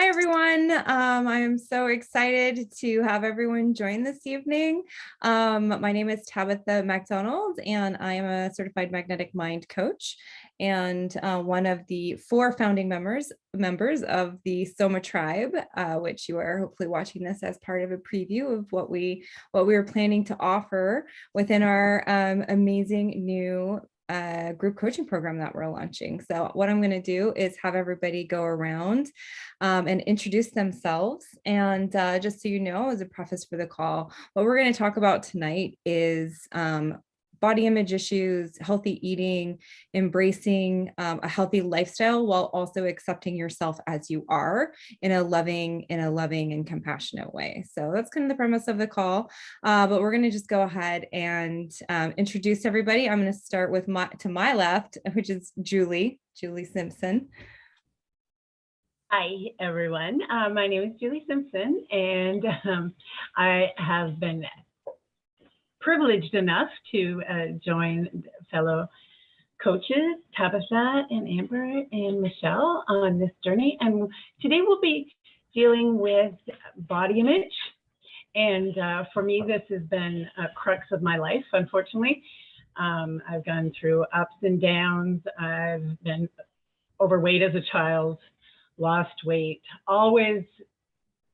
Hi, everyone. I am so excited to have everyone join this evening. My name is Tabitha MacDonald, and I am a certified magnetic mind coach and one of the 4 founding members of the Soma tribe, which you are hopefully watching this as part of a preview of what we are planning to offer within our amazing new group coaching program that we're launching. So what I'm going to do is have everybody go around and introduce themselves. And just so you know, as a preface for the call, what we're going to talk about tonight is body image issues, healthy eating, embracing a healthy lifestyle while also accepting yourself as you are in a loving and compassionate way. So that's kind of the premise of the call. But we're going to just go ahead and introduce everybody. I'm going to start with to my left, which is Julie Simpson. Hi, everyone. My name is Julie Simpson, and I have been privileged enough to join fellow coaches, Tabitha and Amber and Michele, on this journey. And today we'll be dealing with body image. And for me, this has been a crux of my life, unfortunately. I've gone through ups and downs. I've been overweight as a child, lost weight, always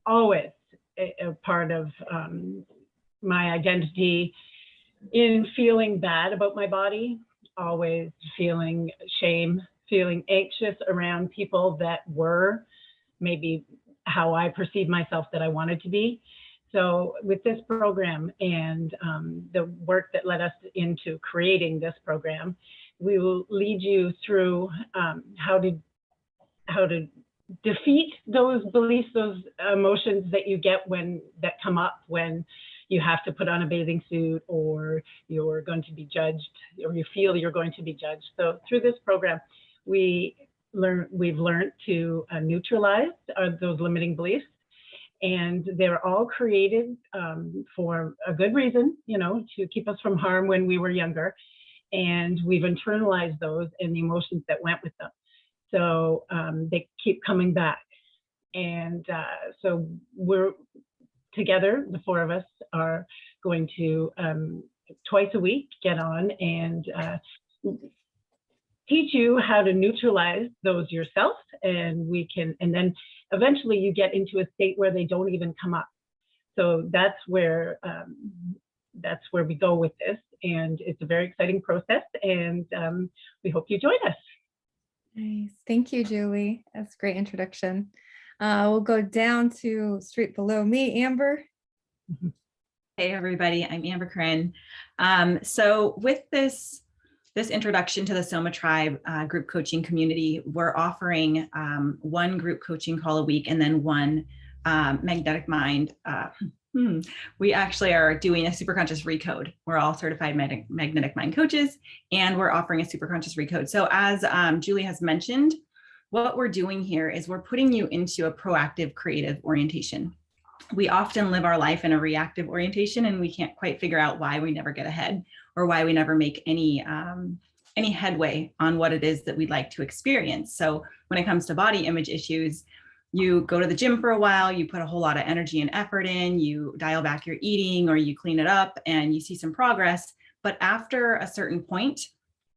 a part of my identity in feeling bad about my body, always feeling shame, feeling anxious around people that were maybe how I perceived myself that I wanted to be. So with this program and the work that led us into creating this program, we will lead you through how to defeat those beliefs, those emotions that you get that come up when you have to put on a bathing suit or you're going to be judged or you feel you're going to be judged. So through this program, we've learned to neutralize those limiting beliefs, and they're all created for a good reason, to keep us from harm when we were younger. And we've internalized those and the emotions that went with them. So they keep coming back. And so we're together, the 4 of us are going to twice a week get on and teach you how to neutralize those yourself. And then eventually you get into a state where they don't even come up. So that's where we go with this. And it's a very exciting process. And we hope you join us. Nice. Thank you, Julie. That's a great introduction. We'll go down to straight below me, Amber. Hey, everybody. I'm Amber Corinne. So with this introduction to the Soma Tribe group coaching community, we're offering 1 group coaching call a week and then 1 magnetic mind. We actually are doing a superconscious recode. We're all certified magnetic mind coaches, and we're offering a superconscious recode. So as Julie has mentioned, what we're doing here is we're putting you into a proactive, creative orientation. We often live our life in a reactive orientation, and we can't quite figure out why we never get ahead or why we never make any headway on what it is that we'd like to experience. So when it comes to body image issues, you go to the gym for a while, you put a whole lot of energy and effort in, you dial back your eating or you clean it up and you see some progress. But after a certain point,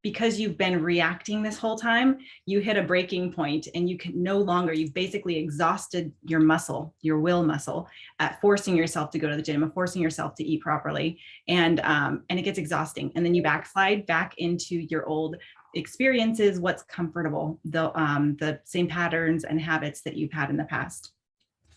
because you've been reacting this whole time, you hit a breaking point and you can no longer, you've basically exhausted your muscle, your will muscle, at forcing yourself to go to the gym and forcing yourself to eat properly. And it gets exhausting. And then you backslide back into your old experiences, what's comfortable, the same patterns and habits that you've had in the past.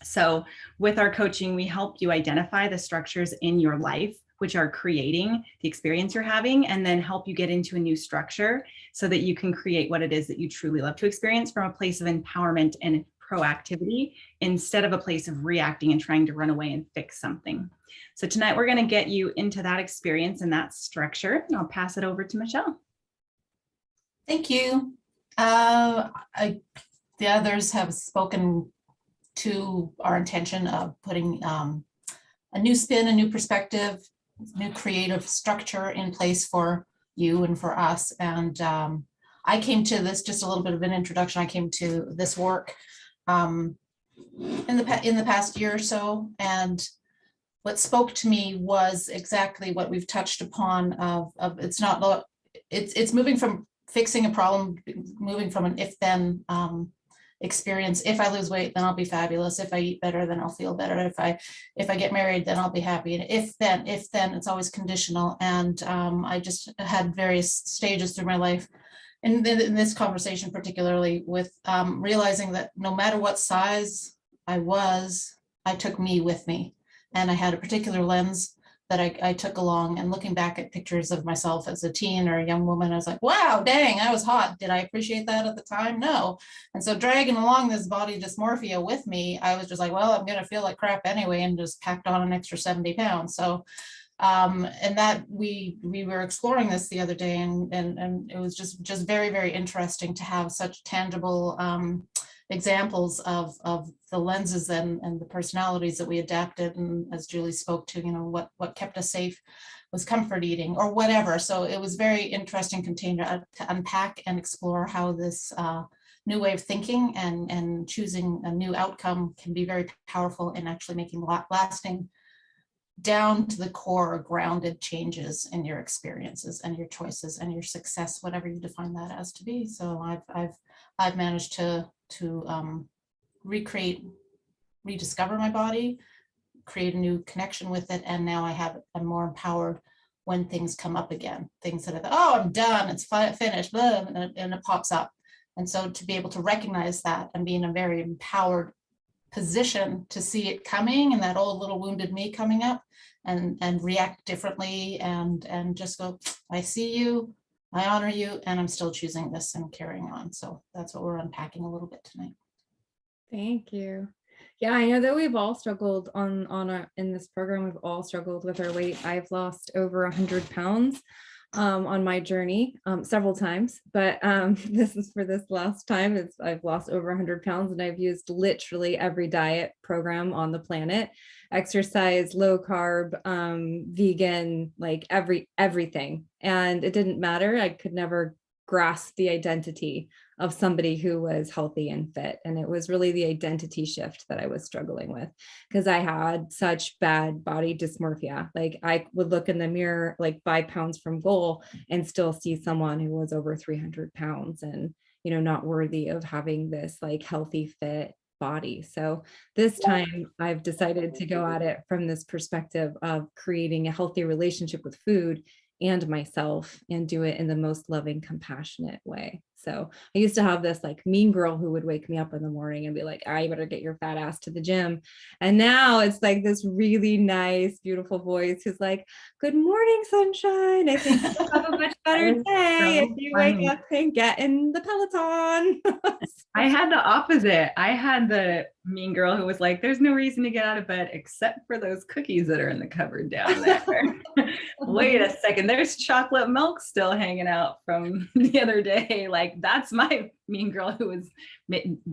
So with our coaching, we help you identify the structures in your life which are creating the experience you're having, and then help you get into a new structure so that you can create what it is that you truly love to experience from a place of empowerment and proactivity instead of a place of reacting and trying to run away and fix something. So tonight we're going to get you into that experience and that structure. And I'll pass it over to Michele. Thank you. The others have spoken to our intention of putting a new spin, a new perspective, new creative structure in place for you and for us. And I came to this, just a little bit of an introduction, I came to this work in the past year or so, and what spoke to me was exactly what we've touched upon of it's not, it's moving from fixing a problem, moving from an if-then experience. If I lose weight, then I'll be fabulous. If I eat better, then I'll feel better. If I get married, then I'll be happy. And if then, it's always conditional. And I just had various stages through my life. And in this conversation, particularly with realizing that no matter what size I was, I took me with me. And I had a particular lens that I took along, and looking back at pictures of myself as a teen or a young woman, I was like, wow, dang, I was hot. Did I appreciate that at the time? No. And so dragging along this body dysmorphia with me, I was just like, well, I'm going to feel like crap anyway, and just packed on an extra 70 pounds. So, and that we were exploring this the other day, and it was just very, very interesting to have such tangible examples of the lenses and the personalities that we adapted. And as Julie spoke to, you know, what kept us safe was comfort eating or whatever. So it was very interesting container to unpack and explore how this new way of thinking and choosing a new outcome can be very powerful in actually making lasting, down to the core, grounded changes in your experiences and your choices and your success, whatever you define that as to be. So I've managed to recreate, rediscover my body, create a new connection with it, and now I'm more empowered when things come up again. Things that are, oh, I'm done, it's finished, blah, and it pops up. And so to be able to recognize that and be in a very empowered position to see it coming and that old little wounded me coming up, and react differently, and just go, I see you, I honor you, and I'm still choosing this and carrying on. So that's what we're unpacking a little bit tonight. Thank you. Yeah, I know that we've all struggled in this program, we've all struggled with our weight. I've lost over 100 pounds on my journey several times, but this is for this last time. I've lost over 100 pounds, and I've used literally every diet program on the planet, exercise, low carb, vegan, like everything. And it didn't matter. I could never grasp the identity of somebody who was healthy and fit. And it was really the identity shift that I was struggling with, because I had such bad body dysmorphia. Like I would look in the mirror like 5 pounds from goal and still see someone who was over 300 pounds and, you know, not worthy of having this like healthy, fit body. So this time I've decided to go at it from this perspective of creating a healthy relationship with food and myself, and do it in the most loving, compassionate way. So I used to have this like mean girl who would wake me up in the morning and be like, "Ah, you better get your fat ass to the gym." And now it's like this really nice, beautiful voice who's like, "Good morning, sunshine. I think you'll have a much better day if you wake up and get in the Peloton." I had the opposite. I had the mean girl who was like, there's no reason to get out of bed except for those cookies that are in the cupboard down there. Wait a second, there's chocolate milk still hanging out from the other day. Like, that's my mean girl who was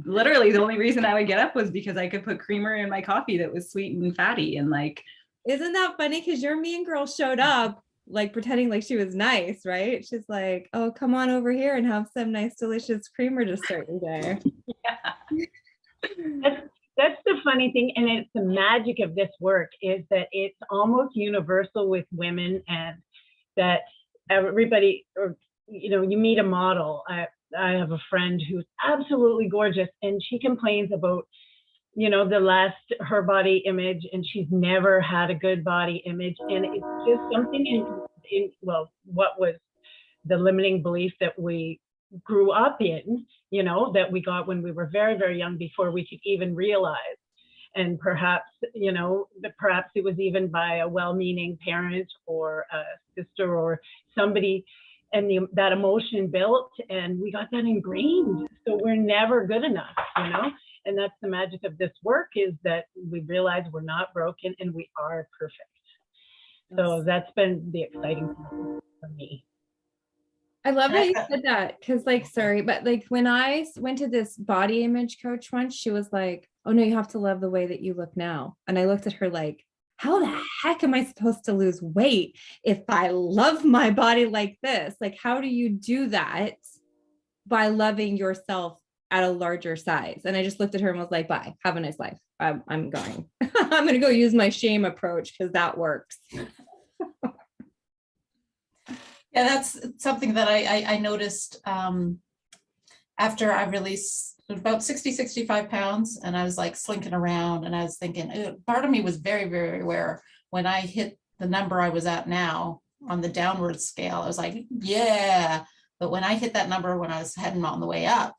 literally the only reason I would get up was because I could put creamer in my coffee that was sweet and fatty. And like, isn't that funny? Because your mean girl showed up like pretending like she was nice, right? She's like, "Oh, come on over here and have some nice, delicious creamer to start your day." Yeah. That's the funny thing, and it's the magic of this work is that it's almost universal with women, and that everybody, or you know, you meet a model. I have a friend who's absolutely gorgeous, and she complains about, you know, her body image, and she's never had a good body image, and it's just something in well, what was the limiting belief that we grew up in, you know, that we got when we were very, very young before we could even realize. And perhaps, you know, perhaps it was even by a well-meaning parent or a sister or somebody, and that emotion built, and we got that ingrained. So we're never good enough, you know? And that's the magic of this work, is that we realize we're not broken and we are perfect. So that's been the exciting part for me. I love that you said that, because like, sorry, but like when I went to this body image coach once, she was like, "Oh no, you have to love the way that you look now." And I looked at her like, how the heck am I supposed to lose weight if I love my body like this? Like, how do you do that by loving yourself at a larger size. And I just looked at her and was like, bye, have a nice life. I'm going. I'm going to go use my shame approach because that works. Yeah, that's something that I noticed after I released about 60, 65 pounds, and I was like slinking around, and I was thinking, part of me was very, very aware when I hit the number I was at now on the downward scale. I was like, yeah. But when I hit that number, when I was heading on the way up,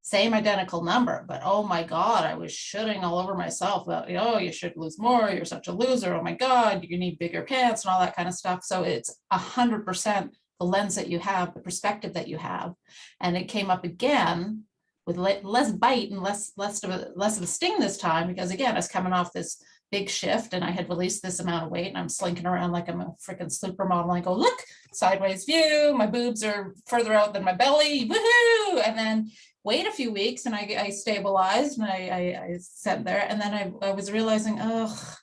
same identical number, but oh my God, I was shitting all over myself about, oh, you should lose more. You're such a loser. Oh my God, you need bigger pants and all that kind of stuff. So it's 100% the lens that you have, the perspective that you have. And it came up again with less bite and less of a sting this time, because again, I was coming off this big shift and I had released this amount of weight and I'm slinking around like I'm a freaking supermodel. I go, look, sideways view, my boobs are further out than my belly, woohoo! And then wait a few weeks and I stabilized and I sat there, and then I was realizing, oh,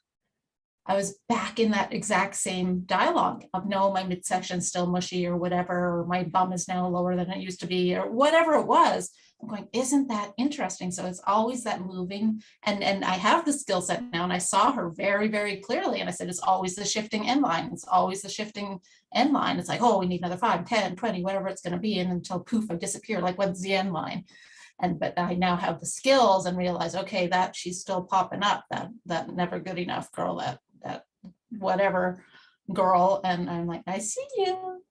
I was back in that exact same dialogue of, no, my midsection's still mushy or whatever, or my bum is now lower than it used to be, or whatever it was. I'm going, isn't that interesting? So it's always that moving, and I have the skill set now, and I saw her very, very clearly. And I said, it's always the shifting end line. It's always the shifting end line. It's like, oh, we need another 5, 10, 20, whatever it's going to be. And until poof, I disappear. Like, what's the end line? But I now have the skills and realize, okay, that she's still popping up, that never good enough girl, that whatever girl. And I'm like, I see you.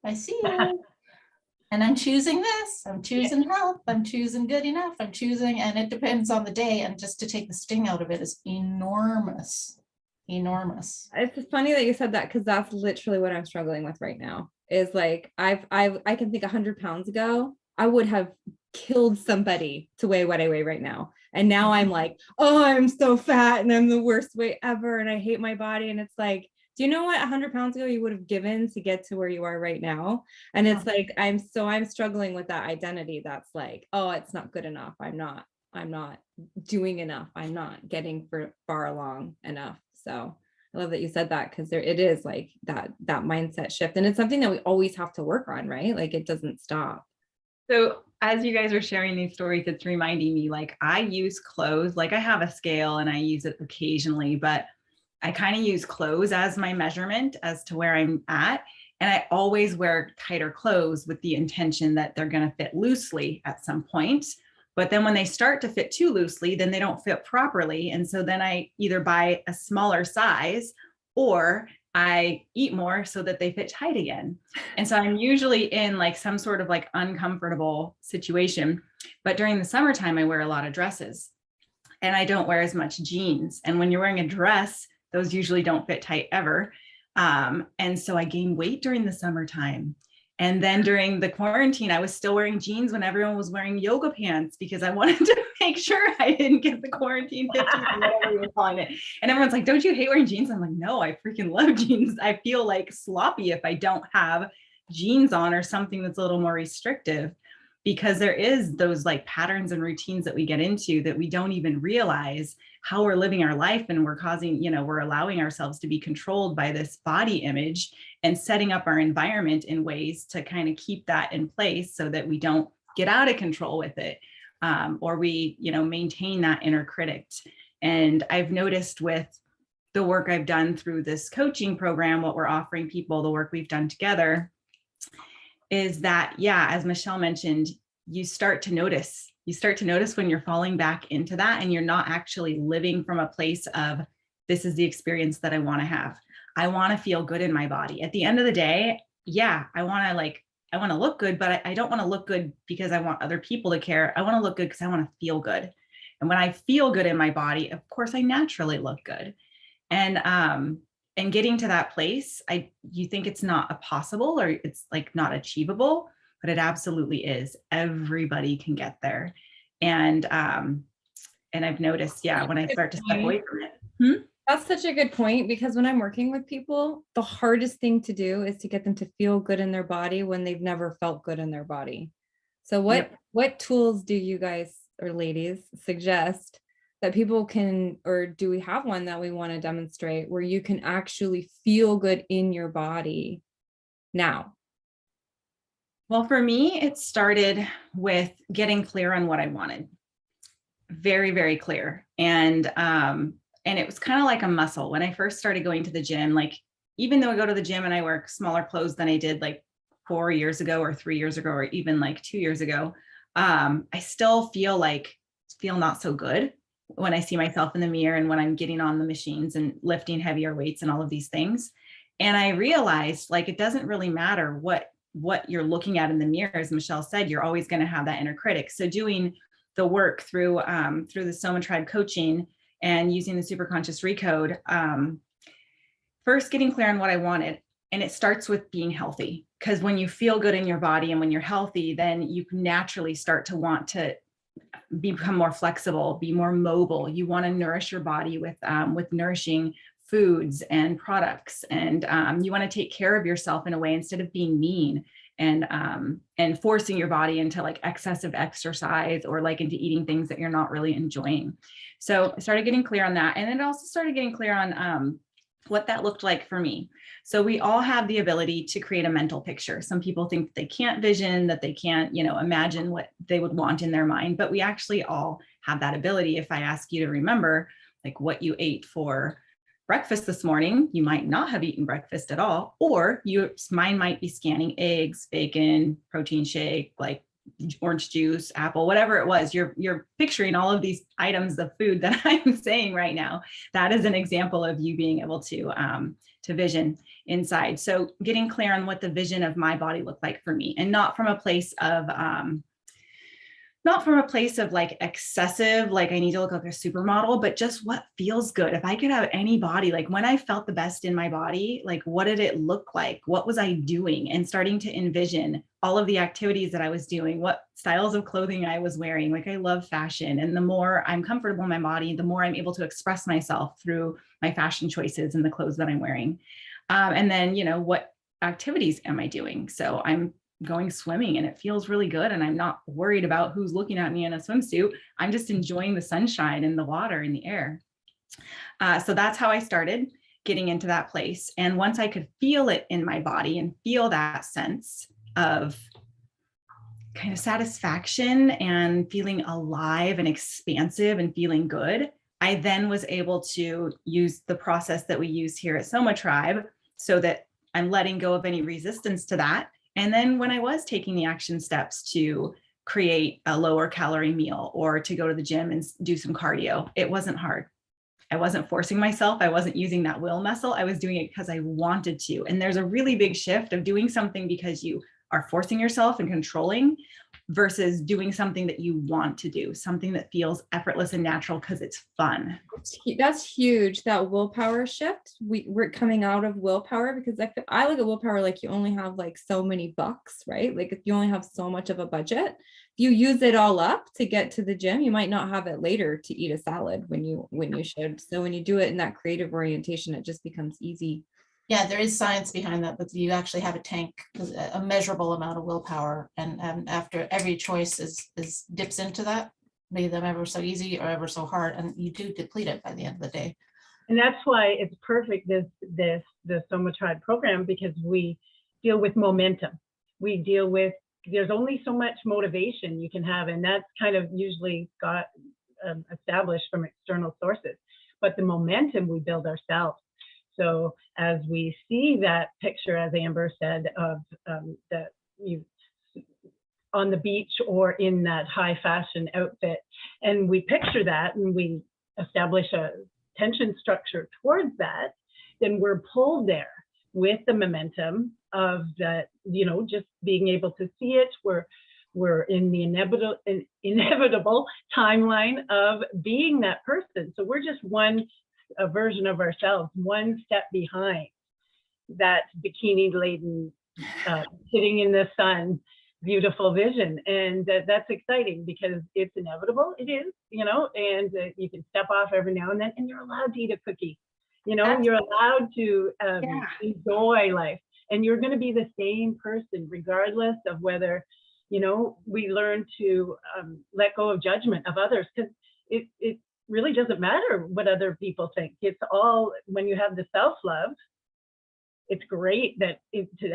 And I'm choosing this, I'm choosing health, I'm choosing good enough, I'm choosing, and it depends on the day. And just to take the sting out of it is enormous. It's funny that you said that, because that's literally what I'm struggling with right now. Is like, I can think 100 pounds ago, I would have killed somebody to weigh what I weigh right now. And now I'm like, oh, I'm so fat and I'm the worst weight ever and I hate my body. And it's like, do you know what 100 pounds ago you would have given to get to where you are right now? And it's like, I'm struggling with that identity that's like, oh, it's not good enough. I'm not doing enough. I'm not getting far along enough. So I love that you said that, because it is like that mindset shift. And it's something that we always have to work on, right? Like, it doesn't stop. So as you guys are sharing these stories, it's reminding me, like, I use clothes, like I have a scale and I use it occasionally, but I kind of use clothes as my measurement as to where I'm at. And I always wear tighter clothes with the intention that they're going to fit loosely at some point. But then when they start to fit too loosely, then they don't fit properly. And so then I either buy a smaller size or I eat more so that they fit tight again. And so I'm usually in like some sort of like uncomfortable situation. But during the summertime, I wear a lot of dresses and I don't wear as much jeans. And when you're wearing a dress, those usually don't fit tight ever. And so I gained weight during the summertime. And then during the quarantine, I was still wearing jeans when everyone was wearing yoga pants, because I wanted to make sure I didn't get the quarantine 50, whatever you were calling it. And everyone's like, don't you hate wearing jeans? I'm like, no, I freaking love jeans. I feel like sloppy if I don't have jeans on or something that's a little more restrictive, because there is those like patterns and routines that we get into that we don't even realize how we're living our life, and we're causing, we're allowing ourselves to be controlled by this body image and setting up our environment in ways to kind of keep that in place so that we don't get out of control with it, or we, maintain that inner critic. And I've noticed with the work I've done through this coaching program, what we're offering people, the work we've done together, is that, yeah, as Michele mentioned, you start to notice when you're falling back into that and you're not actually living from a place of, this is the experience that I want to have. I want to feel good in my body. At the end of the day, yeah, I want to look good, but I don't want to look good because I want other people to care. I want to look good because I want to feel good. And when I feel good in my body, of course, I naturally look good. And getting to that place, you think it's not possible or it's like not achievable, but it absolutely is. Everybody can get there. And I've noticed, yeah, when I start to step away from it. That's such a good point, because when I'm working with people, the hardest thing to do is to get them to feel good in their body when they've never felt good in their body. So what tools do you guys or ladies suggest that people can, or do we have one that we want to demonstrate where you can actually feel good in your body now? Well, for me, it started with getting clear on what I wanted. Very, very clear. And it was kind of like a muscle. When I first started going to the gym, like, even though I go to the gym and I wear smaller clothes than I did like 4 years ago or 3 years ago, or even like 2 years ago, I still feel not so good when I see myself in the mirror and when I'm getting on the machines and lifting heavier weights and all of these things. And I realized, like, it doesn't really matter what you're looking at in the mirror. As Michele said, you're always going to have that inner critic. So doing the work through the Soma Tribe coaching and using the superconscious Recode, first getting clear on what I wanted. And it starts with being healthy, because when you feel good in your body and when you're healthy, then you naturally start to want to become more flexible, be more mobile. You want to nourish your body with nourishing foods and products, and you want to take care of yourself in a way, instead of being mean and forcing your body into like excessive exercise or like into eating things that you're not really enjoying. So I started getting clear on that, and then it also started getting clear on what that looked like for me. So we all have the ability to create a mental picture. Some people think that they can't vision, that they can't, imagine what they would want in their mind, but we actually all have that ability. If I ask you to remember like what you ate for breakfast this morning, you might not have eaten breakfast at all, or your mind might be scanning eggs, bacon, protein shake, like orange juice, apple, whatever it was. You're picturing all of these items of food that I'm saying right now. That is an example of you being able to vision inside. So getting clear on what the vision of my body looked like for me, and not from a place of like excessive, like I need to look like a supermodel, but just what feels good. If I could have any body, like when I felt the best in my body, like what did it look like? What was I doing? And starting to envision all of the activities that I was doing, what styles of clothing I was wearing. Like I love fashion. And the more I'm comfortable in my body, the more I'm able to express myself through my fashion choices and the clothes that I'm wearing. And then, what activities am I doing? So I'm going swimming and it feels really good, and I'm not worried about who's looking at me in a swimsuit. I'm just enjoying the sunshine and the water and the air. So that's how I started getting into that place. And once I could feel it in my body and feel that sense of kind of satisfaction and feeling alive and expansive and feeling good, I then was able to use the process that we use here at Soma Tribe, so that I'm letting go of any resistance to that. And then when I was taking the action steps to create a lower calorie meal or to go to the gym and do some cardio, it wasn't hard. I wasn't forcing myself. I wasn't using that will muscle. I was doing it because I wanted to. And there's a really big shift of doing something because you are forcing yourself and controlling, versus doing something that you want to do, something that feels effortless and natural because it's fun. That's huge, that willpower shift. We're coming out of willpower, because I look at willpower like you only have like so many bucks, right? Like if you only have so much of a budget, if you use it all up to get to the gym, you might not have it later to eat a salad when you should. So when you do it in that creative orientation, it just becomes easy. Yeah, there is science behind that, but you actually have a tank, a measurable amount of willpower, and after every choice is dips into that, be them ever so easy or ever so hard, and you do deplete it by the end of the day. And that's why it's perfect, the Soma Tribe program, because we deal with momentum. We deal with, there's only so much motivation you can have, and that's kind of usually got established from external sources. But the momentum we build ourselves. So as we see that picture, as Amber said, of that you on the beach or in that high fashion outfit, and we picture that and we establish a tension structure towards that, then we're pulled there with the momentum of that, just being able to see it. We're in the inevitable timeline of being that person. So we're just a version of ourselves, one step behind that bikini laden, sitting in the sun, beautiful vision. And that's exciting because it's inevitable. It is, and you can step off every now and then, and you're allowed to eat a cookie. You're allowed to enjoy life, and you're going to be the same person regardless of whether, we learn to let go of judgment of others, because it really doesn't matter what other people think. It's all, when you have the self-love, it's great to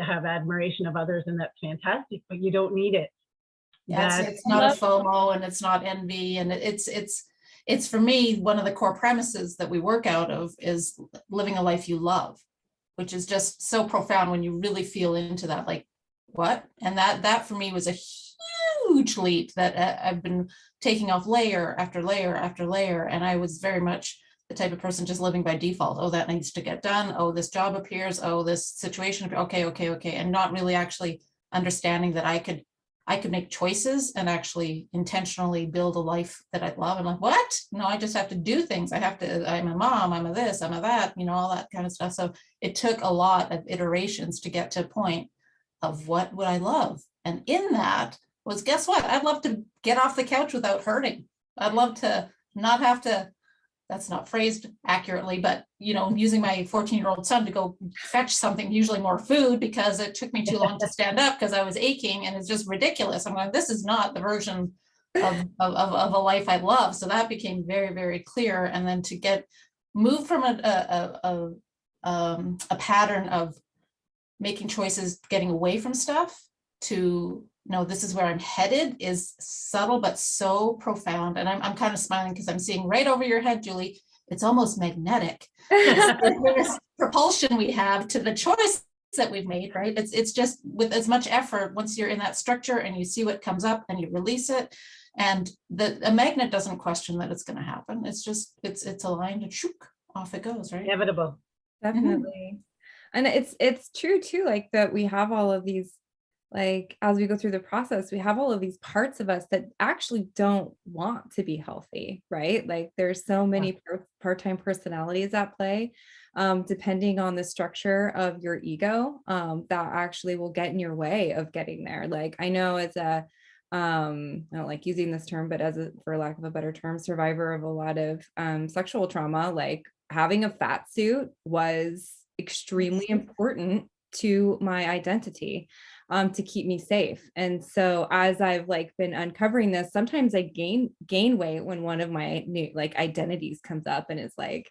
have admiration of others, and that's fantastic, but you don't need it. Yeah, it's not a FOMO and it's not envy. And it's for me, one of the core premises that we work out of is living a life you love, which is just so profound when you really feel into that, like, what? And that for me was a huge leap that I've been taking off layer after layer after layer. And I was very much the type of person just living by default. Oh, that needs to get done. Oh, this job appears. Oh, this situation. Okay. And not really actually understanding that I could make choices and actually intentionally build a life that I love. I'm like, what? No, I just have to do things. I'm a mom, I'm a this, I'm a that, all that kind of stuff. So it took a lot of iterations to get to a point of what would I love. And in that was, guess what? I'd love to get off the couch without hurting. I'd love to not have to, that's not phrased accurately, but using my 14-year-old son to go fetch something, usually more food, because it took me too long to stand up because I was aching, and it's just ridiculous. I'm like, this is not the version of a life I love. So that became very, very clear. And then to move from a pattern of making choices, getting away from stuff, to no, this is where I'm headed, is subtle but so profound. And I'm kind of smiling because I'm seeing right over your head, Julie. It's almost magnetic. This propulsion we have to the choice that we've made, right? It's just with as much effort, once you're in that structure and you see what comes up and you release it, and a magnet doesn't question that it's going to happen. It's just it's aligned and shook, off it goes, right? Inevitable. Definitely. And it's true too, like that we have all of these, like as we go through the process, we have all of these parts of us that actually don't want to be healthy, right? Like there's so many part-time personalities at play, depending on the structure of your ego, that actually will get in your way of getting there. Like I know as a I don't like using this term, but for lack of a better term, survivor of a lot of sexual trauma, like having a fat suit was extremely important to my identity, to keep me safe. And so as I've been uncovering this, sometimes I gain weight when one of my new identities comes up, and it's like,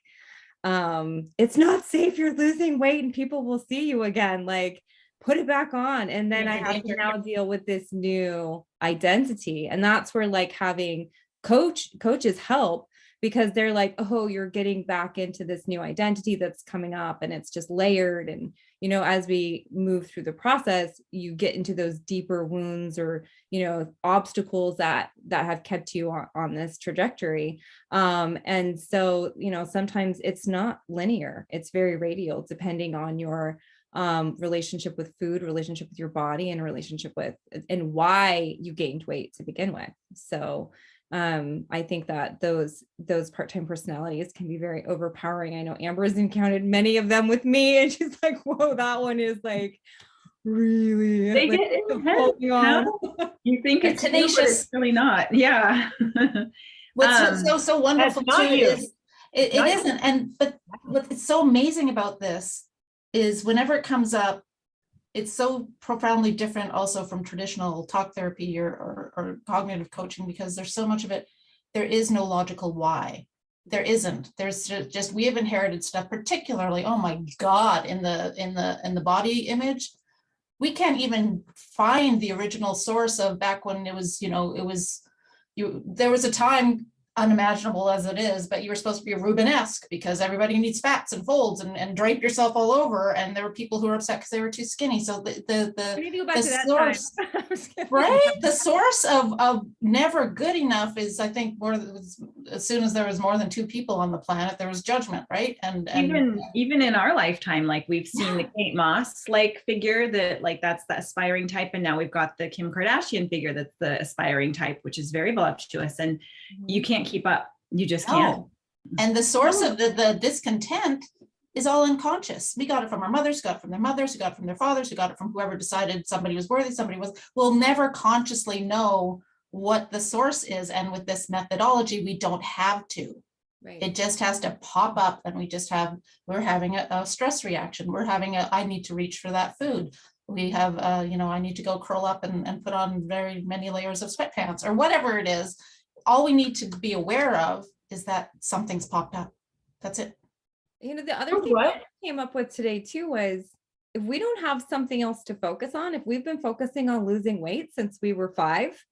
it's not safe, you're losing weight and people will see you again, like put it back on. And then I have to now deal with this new identity. And that's where having coaches help, because they're like, oh, you're getting back into this new identity that's coming up, and it's just layered. And, as we move through the process, you get into those deeper wounds or, obstacles that have kept you on this trajectory. And so, sometimes it's not linear, it's very radial, depending on your relationship with food, relationship with your body, and relationship with, and why you gained weight to begin with. So I think that those part-time personalities can be very overpowering. I know Amber's encountered many of them with me, and she's like, whoa, that one is really they get holding on. You think it's tenacious, but it's really not. Yeah. What's so wonderful too is it isn't. But what's so amazing about this is whenever it comes up, it's so profoundly different also from traditional talk therapy or cognitive coaching, because there's so much of it. There is no logical why. There isn't. There's just we have inherited stuff, particularly, oh my God, in the body image. We can't even find the original source of back when it was, there was a time, unimaginable as it is, but you were supposed to be a Rubenesque because everybody needs fats and folds and drape yourself all over. And there were people who were upset because they were too skinny. So the source, right? The source of never good enough is, I think, as soon as there was more than two people on the planet, there was judgment, right? And even in our lifetime, we've seen the Kate Moss figure that that's the aspiring type, and now we've got the Kim Kardashian figure that's the aspiring type, which is very voluptuous, and you can't keep up. You just can't. And the source of the discontent is all unconscious. We got it from our mothers, got it from their mothers, who got it from their fathers, who got it from whoever decided somebody was worthy, somebody was. We'll never consciously know what the source is. And with this methodology, we don't have to. Right. It just has to pop up, and we're having a stress reaction. We're having I need to reach for that food. We have, I need to go curl up and put on very many layers of sweatpants or whatever it is. All we need to be aware of is that something's popped up. That's it. The other thing I came up with today too was if we don't have something else to focus on, if we've been focusing on losing weight since we were 5,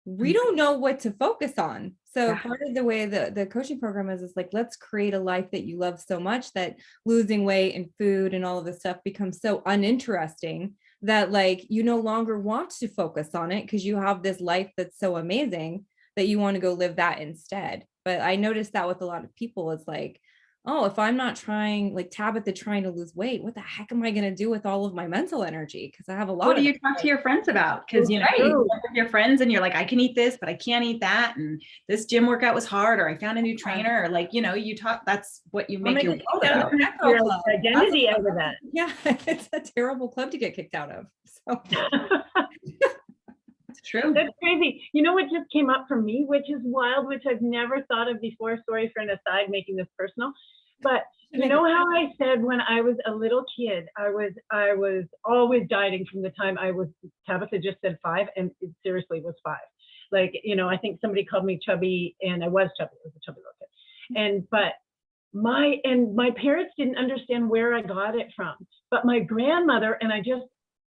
we don't know what to focus on. So part of the way the coaching program is like, let's create a life that you love so much that losing weight and food and all of this stuff becomes so uninteresting that like you no longer want to focus on it because you have this life that's so amazing that you want to go live that instead. But I noticed that with a lot of people, it's like, oh, if I'm not trying, like Tabitha trying to lose weight, what the heck am I going to do with all of my mental energy? Because I have a lot What of do you talk to your friends about? Because you talk with your friends and you're like, I can eat this, but I can't eat that. And this gym workout was hard, or I found a new trainer, or like, you talk, that's what you make your world about. Your identity out of that. Yeah, it's a terrible club to get kicked out of. So it's true. That's crazy. You know what just came up for me, which is wild, which I've never thought of before. Sorry for an aside, making this personal. But you know how I said when I was a little kid, I was always dieting from the time I was, Tabitha just said 5, and it seriously was 5. Like, I think somebody called me chubby, and I was chubby. I was a chubby little kid. But my parents didn't understand where I got it from. But my grandmother, and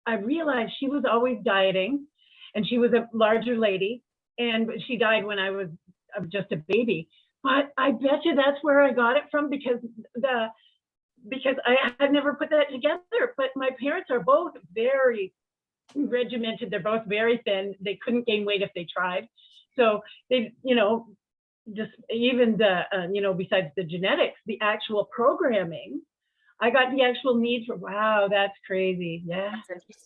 I realized she was always dieting, and she was a larger lady, and she died when I was just a baby. But I bet you that's where I got it from, because I had never put that together. But my parents are both very regimented. They're both very thin. They couldn't gain weight if they tried. So they, just even besides the genetics, the actual programming, I got the actual need for, wow, that's crazy. Yeah.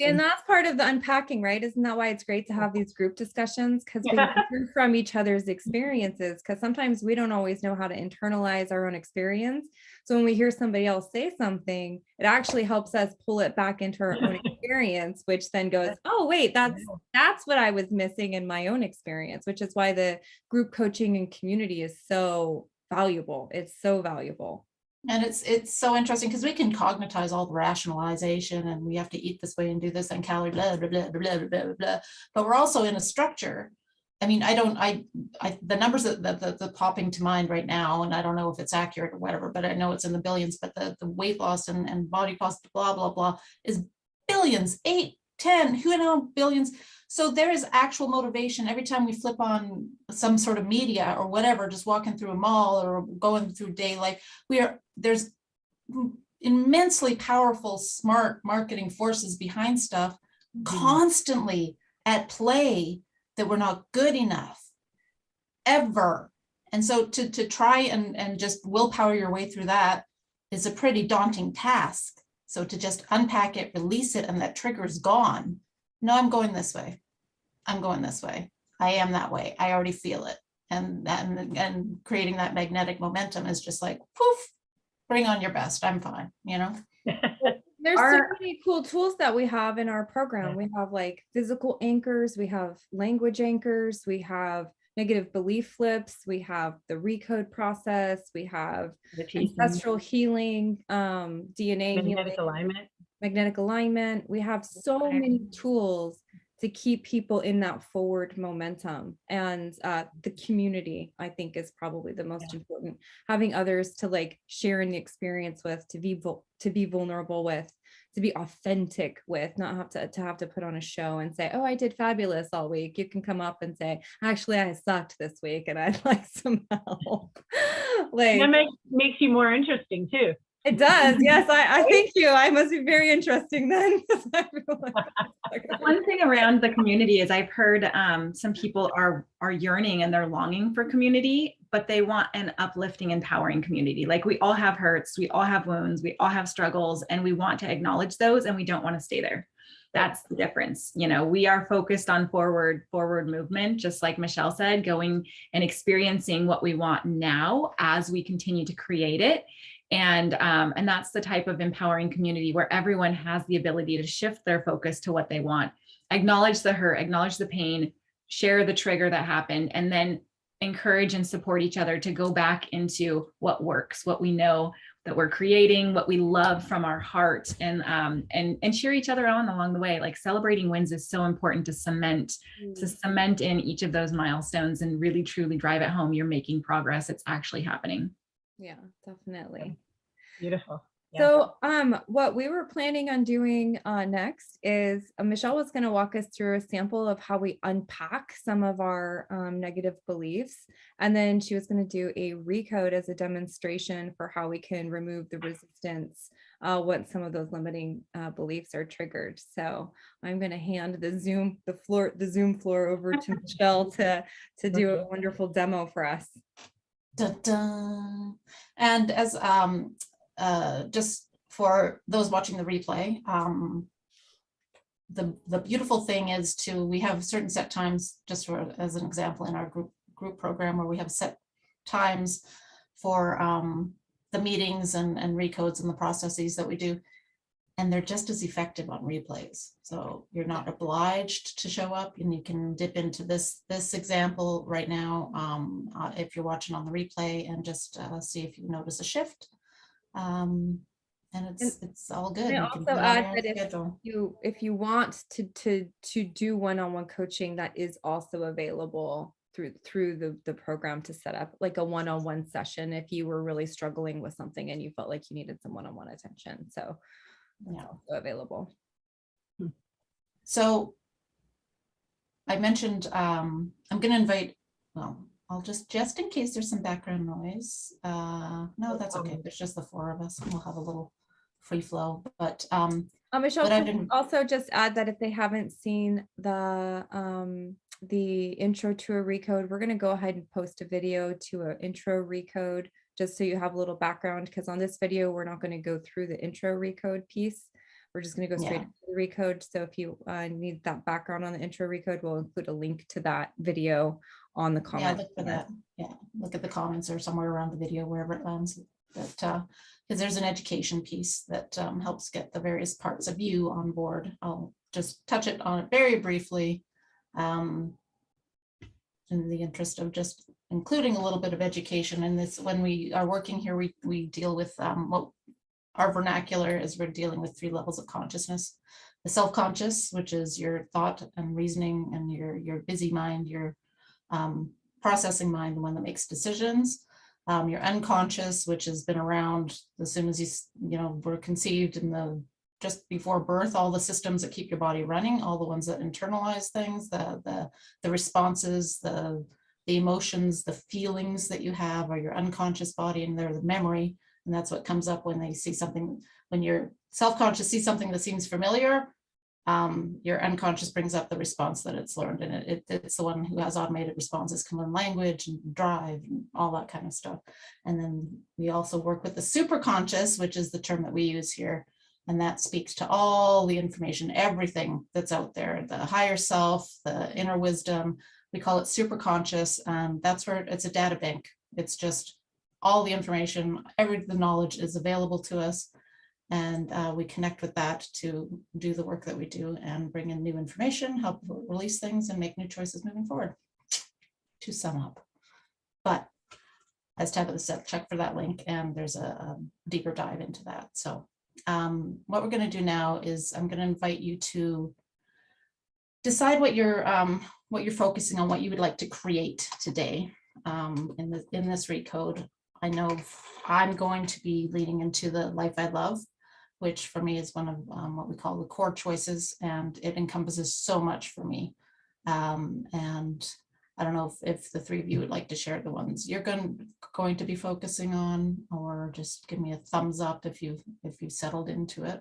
And that's part of the unpacking, right? Isn't that why it's great to have these group discussions? Because we learn from each other's experiences, because sometimes we don't always know how to internalize our own experience. So when we hear somebody else say something, it actually helps us pull it back into our own experience, which then goes, oh, wait, that's what I was missing in my own experience, which is why the group coaching and community is so valuable. It's so valuable. And it's so interesting because we can cognitize all the rationalization, and we have to eat this way and do this and calorie, blah, blah, blah, blah, blah, blah, blah. But we're also in a structure. I mean, the numbers that popping to mind right now, and I don't know if it's accurate or whatever, but I know it's in the billions, but the weight loss and body cost, blah, blah, blah, is billions, 8, 10, who knows, billions. So there is actual motivation every time we flip on some sort of media or whatever, just walking through a mall or going through day life. There's immensely powerful, smart marketing forces behind stuff constantly at play that we're not good enough ever. And so to try and just willpower your way through that is a pretty daunting task. So to just unpack it, release it, and that trigger is gone. No, I'm going this way. I'm going this way. I am that way. I already feel it. And creating that magnetic momentum is just like, poof, bring on your best. I'm fine, There's so many cool tools that we have in our program. We have like physical anchors, we have language anchors, we have negative belief flips, we have the Recode process, we have ancestral healing, DNA healing, magnetic alignment. We have so many tools to keep people in that forward momentum. And the community, I think, is probably the most important. Having others to like share in the experience with, to be vulnerable with, to be authentic with, not have to put on a show and say, oh, I did fabulous all week. You can come up and say, actually, I sucked this week and I'd like some help. Like, that makes you more interesting too. It does. Yes, I thank you. I must be very interesting then. One thing around the community is I've heard some people are yearning and they're longing for community, but they want an uplifting, empowering community. Like, we all have hurts, we all have wounds, we all have struggles, and we want to acknowledge those, and we don't want to stay there. That's the difference. We are focused on forward movement, just like Michele said, going and experiencing what we want now as we continue to create it. And that's the type of empowering community where everyone has the ability to shift their focus to what they want, acknowledge the hurt, acknowledge the pain, share the trigger that happened, and then encourage and support each other to go back into what works, what we know that we're creating, what we love from our heart, and cheer each other on along the way. Like, celebrating wins is so important to cement in each of those milestones and really truly drive it home. You're making progress. It's actually happening. Yeah, definitely. Beautiful. Yeah. So what we were planning on doing next is Michele was going to walk us through a sample of how we unpack some of our negative beliefs. And then she was going to do a recode as a demonstration for how we can remove the resistance once some of those limiting beliefs are triggered. So I'm going to hand the Zoom floor over to Michele to do a wonderful demo for us. Dun, dun. And as just for those watching the replay, the beautiful thing is we have certain set times, just for as an example, in our group program where we have set times for the meetings and recodes and the processes that we do. And they're just as effective on replays. So you're not obliged to show up, and you can dip into this example right now if you're watching on the replay, and just see if you notice a shift. And it's all good. I You can also put it on add your that schedule. if you want to do one-on-one coaching, that is also available through the program to set up like a one-on-one session if you were really struggling with something and you felt like you needed some one-on-one attention. So that's also available. So I mentioned I'm going to invite, well, I'll just in case there's some background noise. No, that's okay. There's just the four of us. We'll have a little free flow. But Michele, but I've can been also just add that if they haven't seen the intro to a recode, we're going to go ahead and post a video to an intro recode just so you have a little background, because on this video we're not going to go through the intro recode piece. We're just going to go straight into the recode. So if you need that background on the intro recode, we'll include a link to that video on the comment. Yeah, look for that. Yeah, look at the comments or somewhere around the video, wherever it lands. But because there's an education piece that helps get the various parts of you on board. I'll just touch on it very briefly in the interest of just including a little bit of education in this. When we are working here, we deal with what our vernacular is. We're dealing with 3 levels of consciousness: the self-conscious, which is your thought and reasoning and your busy mind, your processing mind, the one that makes decisions. Your unconscious, which has been around as soon as you were conceived in just before birth, all the systems that keep your body running, all the ones that internalize things, the responses, the emotions, the feelings that you have are your unconscious body, and they're the memory. And that's what comes up when they see something, when your self-conscious sees something that seems familiar, your unconscious brings up the response that it's learned. And it's the one who has automated responses, can learn language and drive and all that kind of stuff. And then we also work with the superconscious, which is the term that we use here. And that speaks to all the information, everything that's out there, the higher self, the inner wisdom. We call it superconscious. That's where it's a data bank. It's just all the information, the knowledge is available to us. And we connect with that to do the work that we do and bring in new information, help release things, and make new choices moving forward, to sum up. But as Tabitha said, check for that link, and there's a deeper dive into that. So what we're going to do now is I'm going to invite you to decide what you're focusing on, what you would like to create today in this Recode. I know I'm going to be leading into the life I love, which for me is one of what we call the core choices, and it encompasses so much for me. And I don't know if the 3 of you would like to share the ones you're going to be focusing on, or just give me a thumbs up if you've settled into it.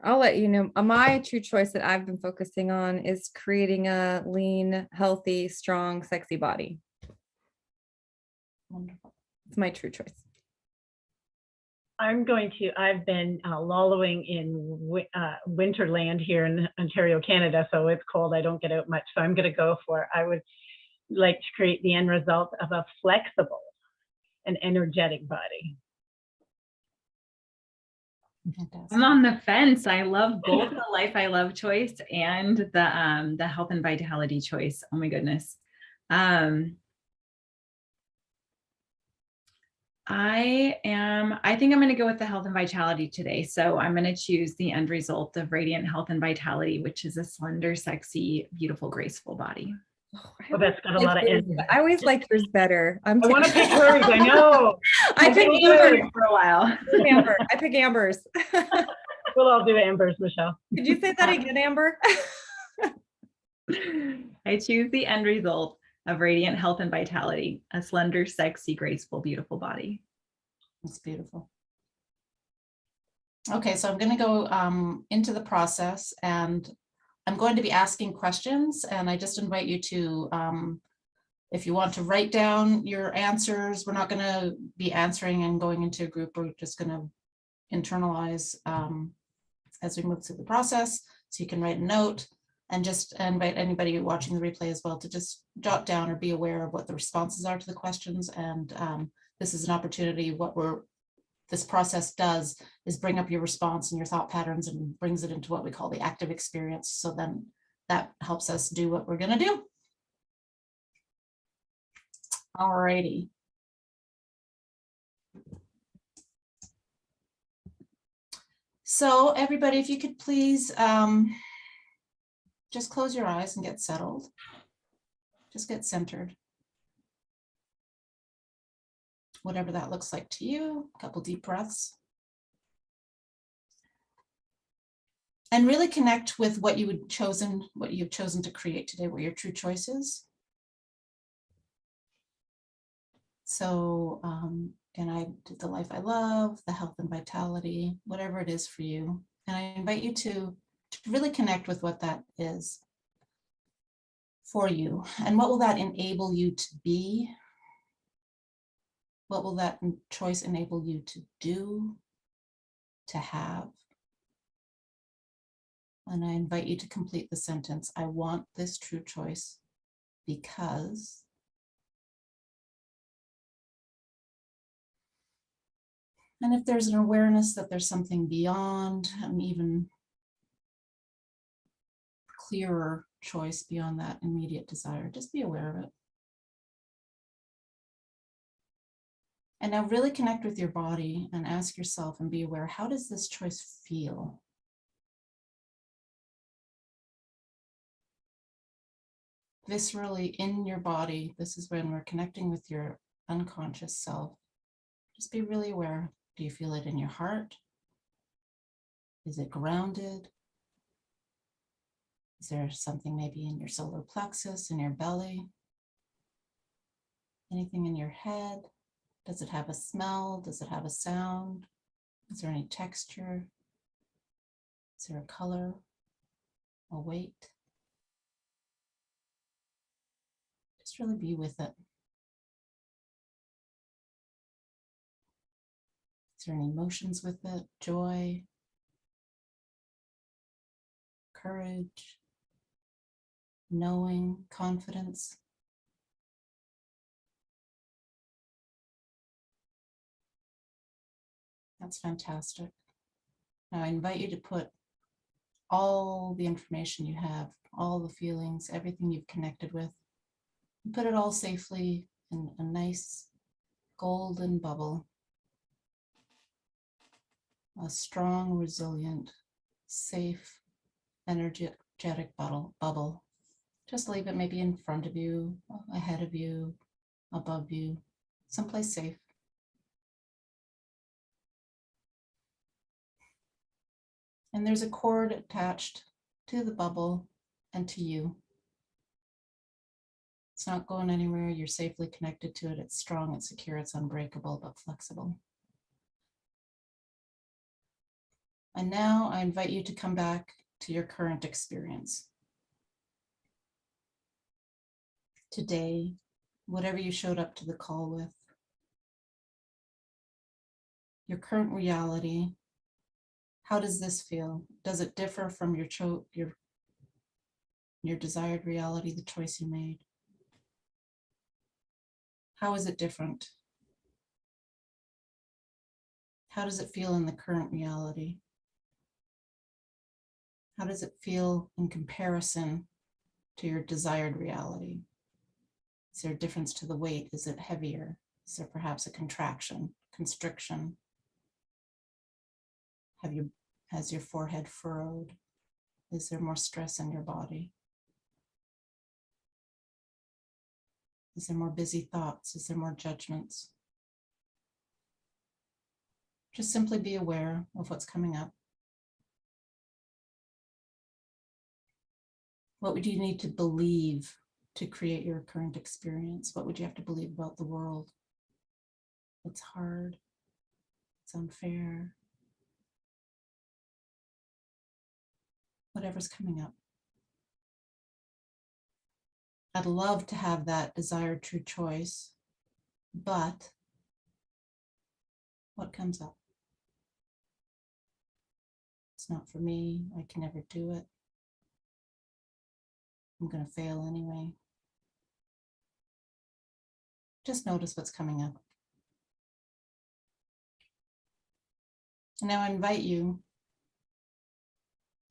I'll let you know. My true choice that I've been focusing on is creating a lean, healthy, strong, sexy body. Wonderful. It's my true choice. I've been wallowing in winterland here in Ontario, Canada, so it's cold. I don't get out much, so I'm going to go for, I would like to create the end result of a flexible and energetic body. Fantastic. I'm on the fence. I love both the life I love choice and the health and vitality choice. Oh my goodness. I think I'm going to go with the health and vitality today. So I'm going to choose the end result of radiant health and vitality, which is a slender, sexy, beautiful, graceful body. Oh, that's got a lot of energy. I always like yours better. I want to pick hers. I know. I pick pick Amber yours. For a while. Amber. I pick Amber's. We'll all do Amber's, Michele. Could you say that again, Amber? I choose the end result of radiant health and vitality, a slender, sexy, graceful, beautiful body. That's beautiful. Okay, so I'm going to go into the process, and I'm going to be asking questions, and I just invite you to, if you want to write down your answers. We're not going to be answering and going into a group. We're just going to internalize as we move through the process. So you can write a note, and just invite anybody watching the replay as well to just jot down or be aware of what the responses are to the questions. And this is an opportunity. This process does is bring up your response and your thought patterns and brings it into what we call the active experience. So then that helps us do what we're going to do. All righty. So everybody, if you could please just close your eyes and get settled. Just get centered. Whatever that looks like to you, a couple deep breaths. And really connect with what you've chosen to create today, what your true choice is. So, and I did the life I love, the health and vitality, whatever it is for you. And I invite you to really connect with what that is for you. And what will that enable you to be? What will that choice enable you to do, to have? And I invite you to complete the sentence. I want this true choice because. And if there's an awareness that there's something beyond, an even clearer choice beyond that immediate desire, just be aware of it. And now really connect with your body and ask yourself and be aware, how does this choice feel? Viscerally in your body, this is when we're connecting with your unconscious self. Just be really aware. Do you feel it in your heart? Is it grounded? Is there something maybe in your solar plexus, in your belly? Anything in your head? Does it have a smell? Does it have a sound? Is there any texture? Is there a color? A weight? Just really be with it. Is there any emotions with it? Joy? Courage? Knowing? Confidence? That's fantastic. Now I invite you to put all the information you have, all the feelings, everything you've connected with, and put it all safely in a nice golden bubble. A strong, resilient, safe, energetic bubble. Just leave it maybe in front of you, ahead of you, above you, someplace safe. And there's a cord attached to the bubble and to you. It's not going anywhere. You're safely connected to it. It's strong, it's secure, it's unbreakable, but flexible. And now I invite you to come back to your current experience. Today, whatever you showed up to the call with, your current reality, how does this feel? Does it differ from your desired reality, the choice you made? How is it different? How does it feel in the current reality? How does it feel in comparison to your desired reality? Is there a difference to the weight? Is it heavier? Is there perhaps a contraction, constriction? Has your forehead furrowed? Is there more stress in your body? Is there more busy thoughts? Is there more judgments? Just simply be aware of what's coming up. What would you need to believe to create your current experience? What would you have to believe about the world? It's hard. It's unfair. Whatever's coming up. I'd love to have that desired true choice, but what comes up? It's not for me. I can never do it. I'm going to fail anyway. Just notice what's coming up. And now I invite you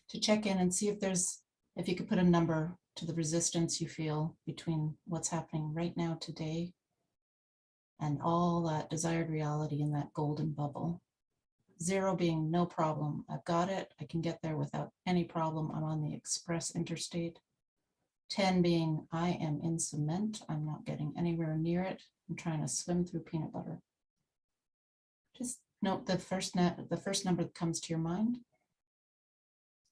to check in and see if you could put a number to the resistance you feel between what's happening right now today and all that desired reality in that golden bubble. 0 being no problem. I've got it. I can get there without any problem. I'm on the express interstate. 10 being I am in cement. I'm not getting anywhere near it. I'm trying to swim through peanut butter. Just note the first number that comes to your mind.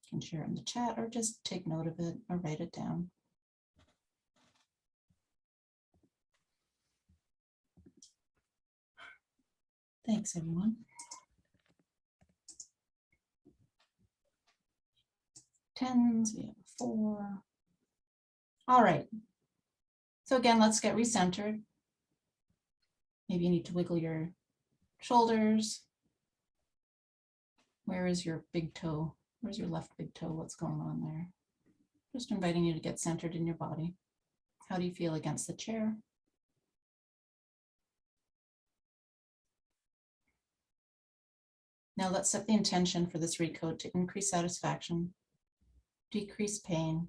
You can share it in the chat or just take note of it or write it down. Thanks, everyone. 10s, we have a 4. All right. So again, let's get recentered. Maybe you need to wiggle your shoulders. Where is your big toe? Where's your left big toe? What's going on there? Just inviting you to get centered in your body. How do you feel against the chair? Now let's set the intention for this recode to increase satisfaction, decrease pain,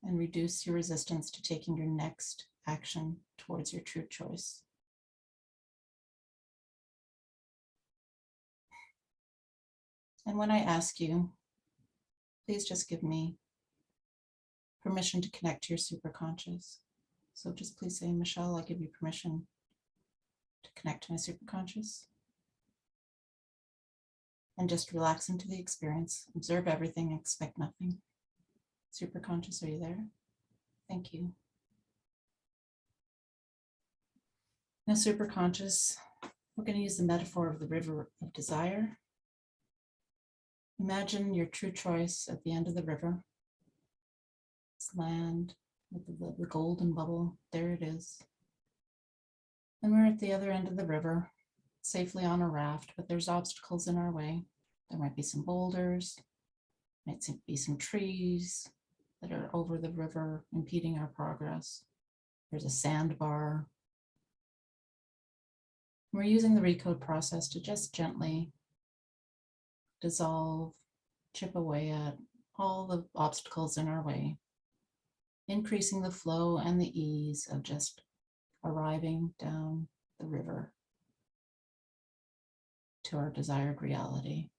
and reduce your resistance to taking your next action towards your true choice. And when I ask you, please just give me permission to connect to your superconscious. So just please say, Michele, I give you permission to connect to my superconscious. And just relax into the experience. Observe everything, expect nothing. Superconscious, are you there? Thank you. Now, superconscious, we're going to use the metaphor of the river of desire. Imagine your true choice at the end of the river. It's land with the golden bubble. There it is. And we're at the other end of the river, safely on a raft, but there's obstacles in our way. There might be some boulders, might be some trees that are over the river, impeding our progress. There's a sandbar. We're using the Recode process to just gently dissolve, chip away at all the obstacles in our way, increasing the flow and the ease of just arriving down the river to our desired reality.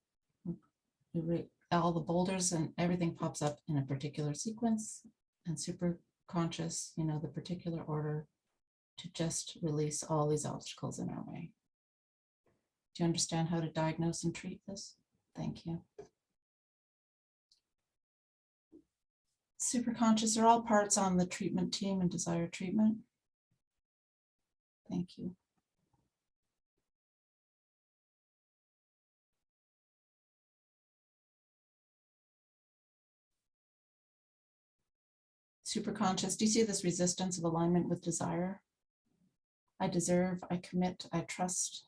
All the boulders and everything pops up in a particular sequence, and super conscious, the particular order to just release all these obstacles in our way. Do you understand how to diagnose and treat this? Thank you. Super conscious are all parts on the treatment team and desire treatment. Thank you. Superconscious, do you see this resistance of alignment with desire? I deserve, I commit, I trust,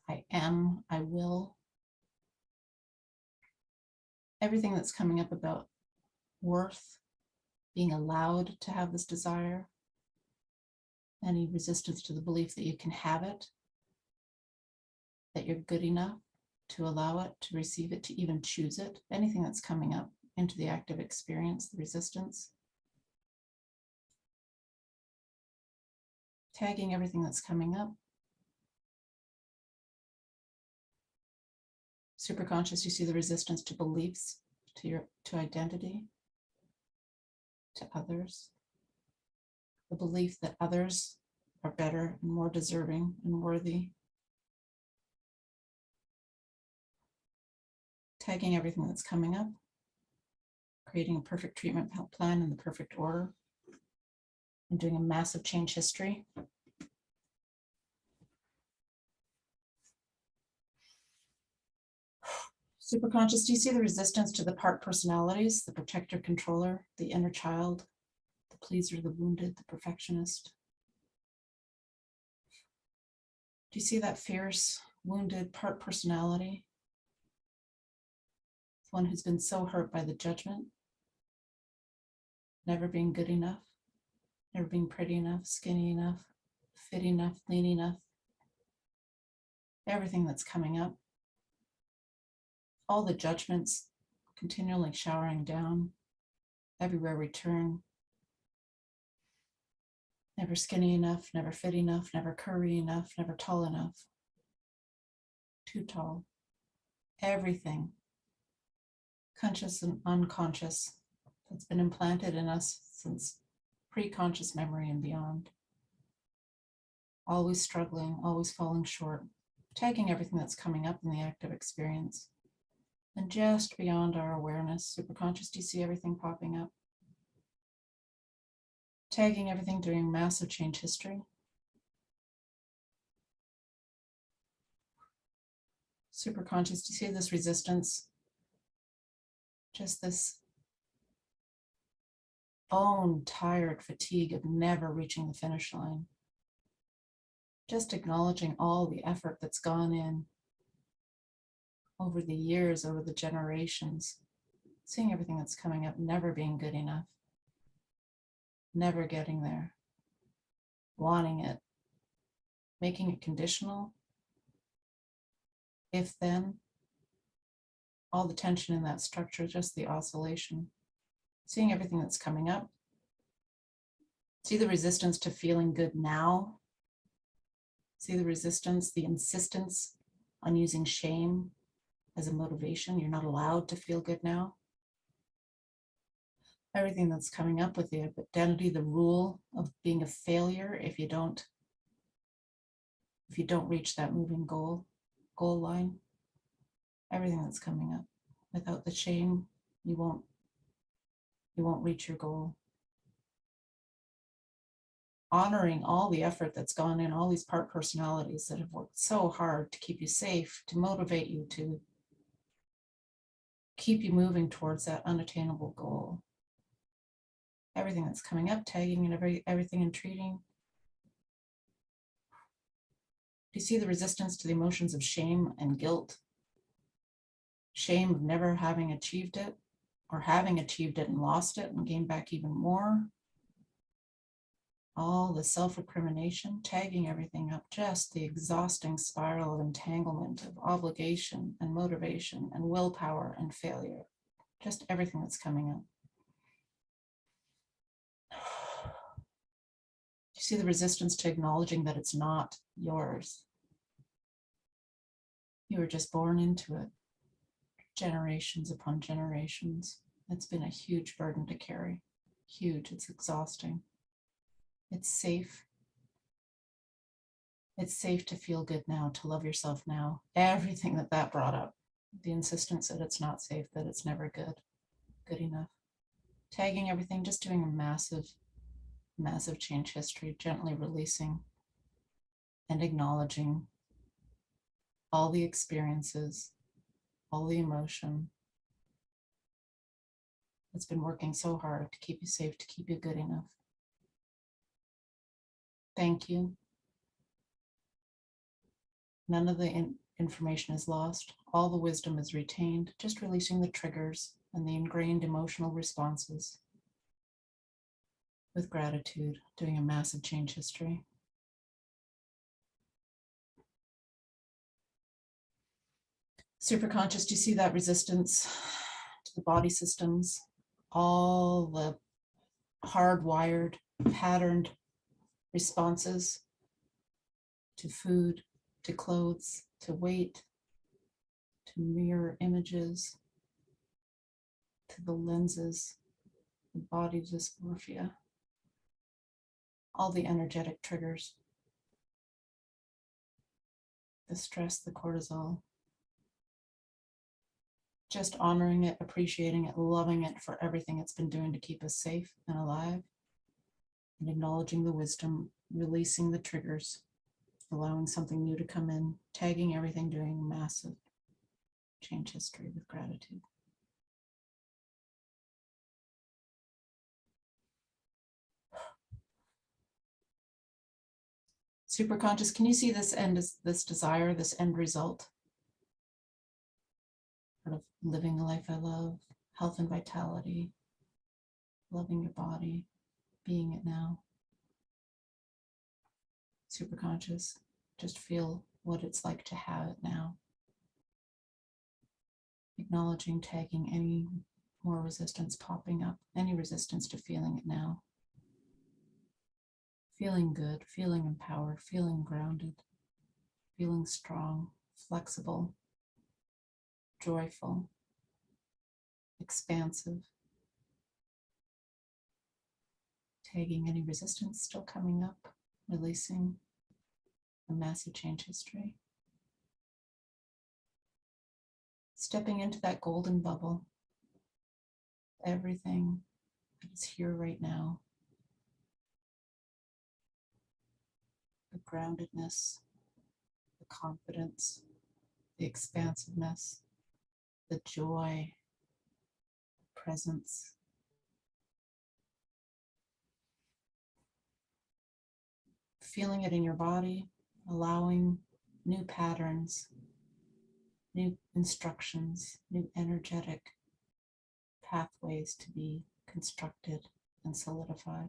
I am, I will. Everything that's coming up about worth, being allowed to have this desire, any resistance to the belief that you can have it, that you're good enough to allow it, to receive it, to even choose it, anything that's coming up into the active experience, the resistance. Tagging everything that's coming up. Superconscious, you see the resistance to beliefs, to identity, to others. The belief that others are better and more deserving and worthy. Tagging everything that's coming up, creating a perfect treatment plan in the perfect order, and doing a massive change history. Superconscious, do you see the resistance to the part personalities, the protector controller, the inner child, the pleaser, the wounded, the perfectionist? Do you see that fierce, wounded part personality? The one who's been so hurt by the judgment, never being good enough, never being pretty enough, skinny enough, fit enough, lean enough. Everything that's coming up. All the judgments continually showering down everywhere we turn. Never skinny enough, never fit enough, never curvy enough, never tall enough. Too tall. Everything, conscious and unconscious, that's been implanted in us since pre-conscious memory and beyond. Always struggling, always falling short, tagging everything that's coming up in the active experience. And just beyond our awareness, superconscious, do you see everything popping up? Tagging everything, doing massive change history. Superconscious, do you see this resistance? Just this bone tired fatigue of never reaching the finish line. Just acknowledging all the effort that's gone in over the years, over the generations, seeing everything that's coming up, never being good enough, never getting there, wanting it, making it conditional, if then, all the tension in that structure, just the oscillation, seeing everything that's coming up. See the resistance to feeling good now. See the resistance, the insistence on using shame as a motivation. You're not allowed to feel good now. Everything that's coming up with the identity, the rule of being a failure if you don't reach that moving goal line. Everything that's coming up. Without the shame, you won't reach your goal. Honoring all the effort that's gone in, all these part personalities that have worked so hard to keep you safe, to motivate you, to keep you moving towards that unattainable goal. Everything that's coming up, tagging and everything and treating. Do you see the resistance to the emotions of shame and guilt? Shame of never having achieved it, or having achieved it and lost it and gained back even more. All the self-recrimination, tagging everything up, just the exhausting spiral of entanglement, of obligation and motivation and willpower and failure. Just everything that's coming up. You see the resistance to acknowledging that it's not yours. You were just born into it. Generations upon generations. It's been a huge burden to carry. Huge, it's exhausting. It's safe. It's safe to feel good now, to love yourself now. Everything that brought up. The insistence that it's not safe, that it's never good enough. Tagging everything, just doing a massive change history, gently releasing and acknowledging all the experiences, all the emotion. It's been working so hard to keep you safe, to keep you good enough. Thank you. None of the information is lost. All the wisdom is retained, just releasing the triggers and the ingrained emotional responses. With gratitude, doing a massive change history. Superconscious, do you see that resistance to the body systems? All the hardwired, patterned responses to food, to clothes, to weight, to mirror images, to the lenses, the body dysmorphia, all the energetic triggers, the stress, the cortisol. Just honoring it, appreciating it, loving it for everything it's been doing to keep us safe and alive, and acknowledging the wisdom, releasing the triggers, allowing something new to come in, tagging everything, doing massive change history with gratitude. Super conscious, can you see this end, this desire, this end result? Part of living the life I love, health and vitality, loving your body, being it now. Super conscious, just feel what it's like to have it now. Acknowledging, tagging any more resistance popping up, any resistance to feeling it now. Feeling good, feeling empowered, feeling grounded, feeling strong, flexible, joyful, expansive. Tagging any resistance still coming up, releasing a massive change history. Stepping into that golden bubble, everything that is here right now. The groundedness, the confidence, the expansiveness, the joy, the presence. Feeling it in your body, allowing new patterns, new instructions, new energetic pathways to be constructed and solidified.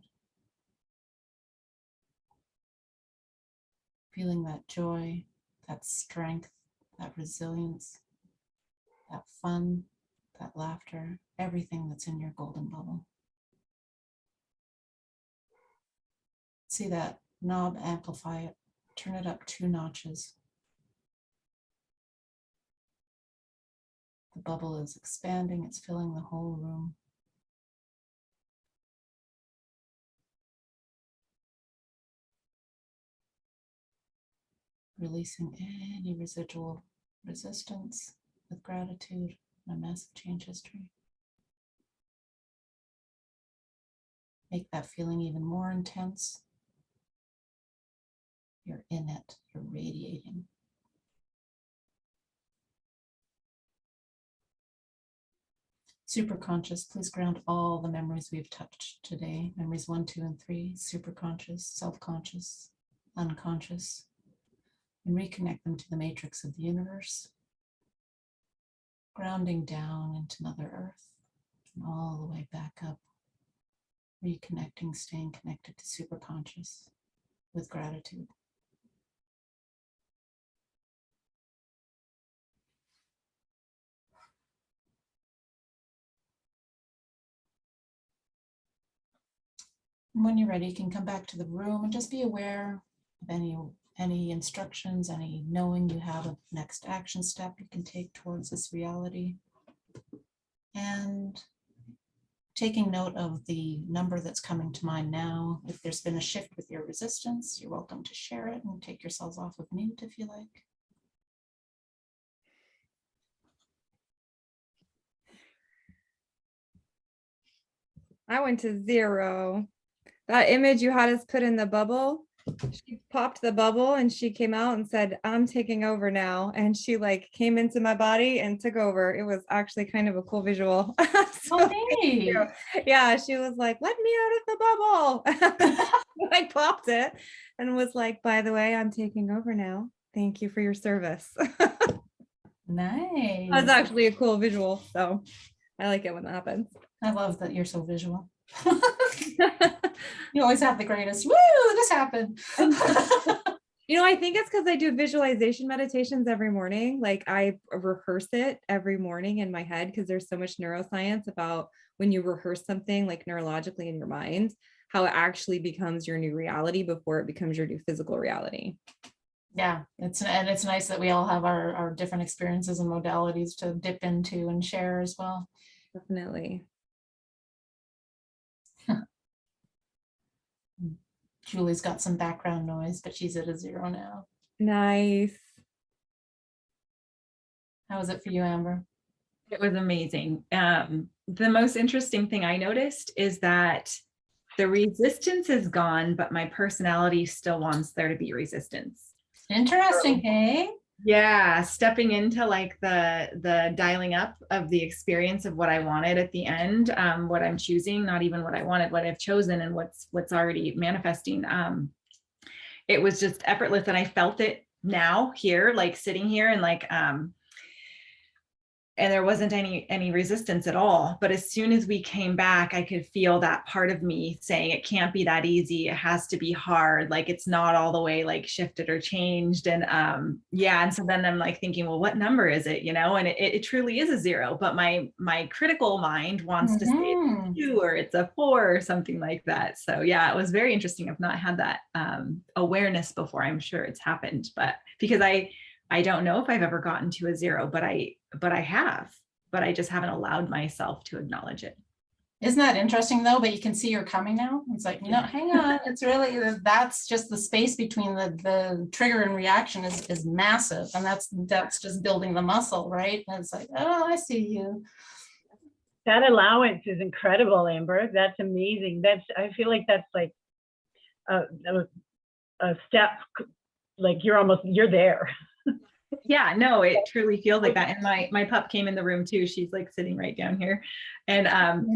Feeling that joy, that strength, that resilience, that fun, that laughter, everything that's in your golden bubble. See that knob, amplify it, turn it up 2 notches. The bubble is expanding, it's filling the whole room. Releasing any residual resistance with gratitude and a massive change history. Make that feeling even more intense. You're in it, you're radiating. Super conscious, please ground all the memories we've touched today. Memories 1, 2, and 3, super conscious, self-conscious, unconscious, and reconnect them to the matrix of the universe. Grounding down into Mother Earth and all the way back up. Reconnecting, staying connected to super conscious with gratitude. And when you're ready, you can come back to the room and just be aware of any instructions, any knowing you have a next action step you can take towards this reality. And taking note of the number that's coming to mind now. If there's been a shift with your resistance, you're welcome to share it and take yourselves off of mute if you like. I went to 0. That image you had us put in the bubble, she popped the bubble and she came out and said, I'm taking over now. And she like came into my body and took over. It was actually kind of a cool visual. So, Okay. yeah, she was like, let me out of the bubble. I popped it and was like, by the way, I'm taking over now. Thank you for your service. Nice. That was actually a cool visual. So I like it when that happens. I love that you're so visual. You always have the greatest, woo, this happened. You know, I think it's because I do visualization meditations every morning. Like I rehearse it every morning in my head because there's so much neuroscience about when you rehearse something like neurologically in your mind, how it actually becomes your new reality before it becomes your new physical reality. Yeah, it's nice that we all have our different experiences and modalities to dip into and share as well. Definitely. Julie's got some background noise, but she's at a 0 now. Nice. How was it for you, Amber? It was amazing. The most interesting thing I noticed is that the resistance is gone, but my personality still wants there to be resistance. Interesting, hey? Yeah, stepping into like the dialing up of the experience of what I wanted at the end, what I'm choosing, not even what I wanted, what I've chosen, and what's already manifesting. It was just effortless, and I felt it now here, like sitting here, and like and there wasn't any resistance at all. But as soon as we came back, I could feel that part of me saying it can't be that easy. It has to be hard. Like it's not all the way like shifted or changed. And yeah. And so then I'm like thinking, well, what number is it? You know, and it truly is a 0, but my critical mind wants to say it's a 2 or it's a 4 or something like that. So yeah, it was very interesting. I've not had that awareness before. I'm sure it's happened, but because I don't know if I've ever gotten to a 0, but I have, but I just haven't allowed myself to acknowledge it. Isn't that interesting though? But you can see you're coming now. It's like, no, hang on. It's really, that's just the space between the trigger and reaction is massive. And that's just building the muscle, right? And it's like, oh, I see you. That allowance is incredible, Amber. That's amazing. I feel like that's like a step, like you're there. Yeah, no, it truly feels like that. And my pup came in the room too. She's like sitting right down here. And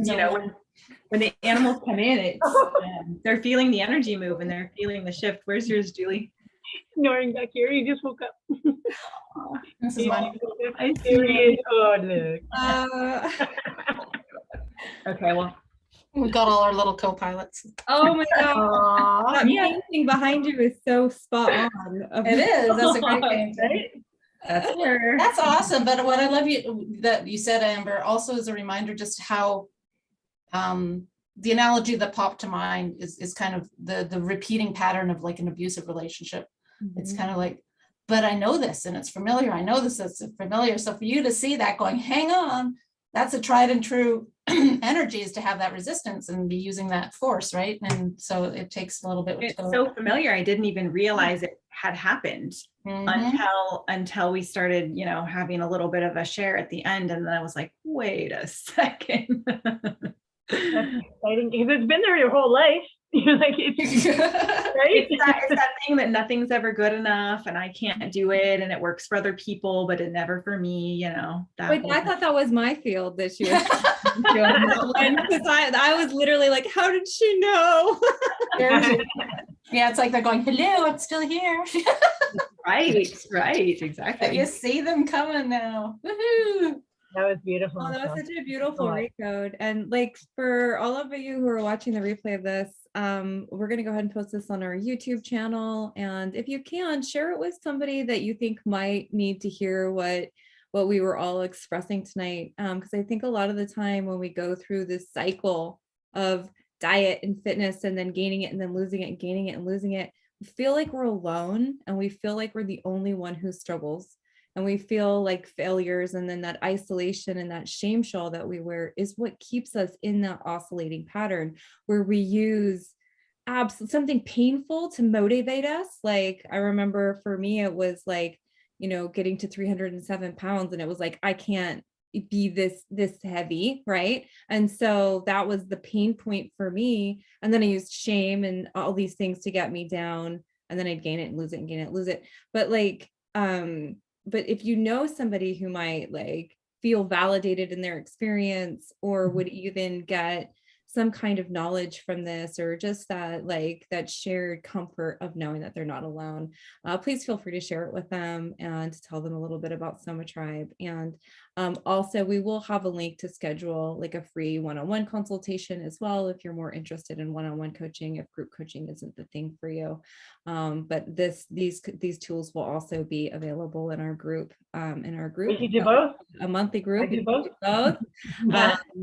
you know, when the animals come in, it's they're feeling the energy move and they're feeling the shift. Where's yours, Julie? Snoring back here. He just woke up. This is mine. I see it. Oh, look. Okay, well. We've got all our little co-pilots. Oh my God. That painting behind you is so spot on. It is. That's a great painting. Right? That's awesome. But what I love that you said, Amber, also is a reminder just how the analogy that popped to mind is kind of the repeating pattern of like an abusive relationship. Mm-hmm. It's kind of like, but I know this and it's familiar. I know this, it's familiar. So for you to see that going, hang on, that's a tried and true energy, is to have that resistance and be using that force, right? And so it takes a little bit. It's so familiar. I didn't even realize it had happened until we started, you know, having a little bit of a share at the end. And then I was like, wait a second. That's exciting because it's been there your whole life. You're like, it's, right? It's that thing that nothing's ever good enough and I can't do it and it works for other people, but it never for me, you know. Wait, I thought that was my field that she was doing, because I was literally like, how did she know? Yeah, it's like they're going, hello, I'm still here. Right, exactly. You see them coming now. Woohoo! That was beautiful. Oh, that was such a beautiful recode. And like for all of you who are watching the replay of this, we're going to go ahead and post this on our YouTube channel. And if you can, share it with somebody that you think might need to hear what we were all expressing tonight. Because I think a lot of the time when we go through this cycle of diet and fitness and then gaining it and then losing it and gaining it and losing it, we feel like we're alone and we feel like we're the only one who struggles. And we feel like failures, and then that isolation and that shame shawl that we wear is what keeps us in that oscillating pattern where we use something painful to motivate us. Like I remember for me, it was like, you know, getting to 307 pounds and it was like, I can't be this heavy, right? And so that was the pain point for me. And then I used shame and all these things to get me down, and then I'd gain it and lose it and gain it and lose it. But like, but if you know somebody who might like feel validated in their experience or would even get some kind of knowledge from this, or just that like that shared comfort of knowing that they're not alone, please feel free to share it with them and to tell them a little bit about Soma Tribe. And also we will have a link to schedule like a free one-on-one consultation as well if you're more interested in one-on-one coaching, if group coaching isn't the thing for you. But these tools will also be available in our group. We can do both. A monthly group. I do both.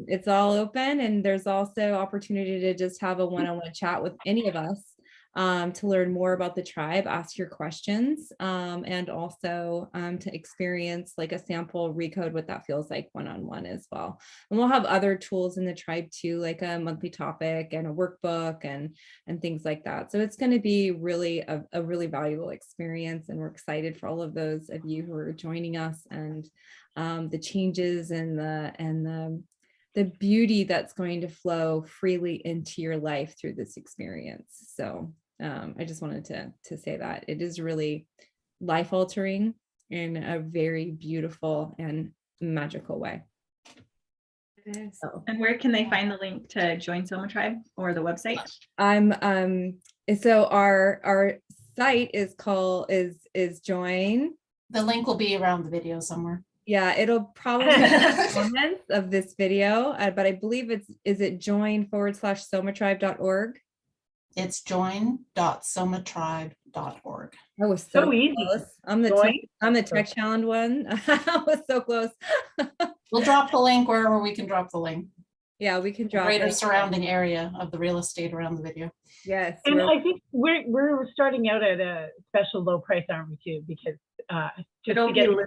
It's all open, and there's also opportunity to just have a one-on-one chat with any of us to learn more about the tribe, ask your questions, and also to experience like a sample Recode, what that feels like one-on-one as well. And we'll have other tools in the tribe too, like a monthly topic and a workbook and things like that. So it's going to be really a really valuable experience, and we're excited for all of those of you who are joining us, and the changes and the beauty that's going to flow freely into your life through this experience. So I just wanted to say that it is really life altering in a very beautiful and magical way. So, and where can they find the link to join Soma Tribe, or the website? So our site is join. The link will be around the video somewhere. Yeah, it'll probably be in the comments of this video, but I believe is it join/somatribe.org? It's join.somatribe.org. That was So easy. close. I'm the tech challenge one. I was so close. We'll drop the link wherever we can drop the link. Yeah, we can drop Greater it. surrounding area of the real estate around the video. Yes. And I think we're starting out at a special low price, aren't we, too? Because just to get we're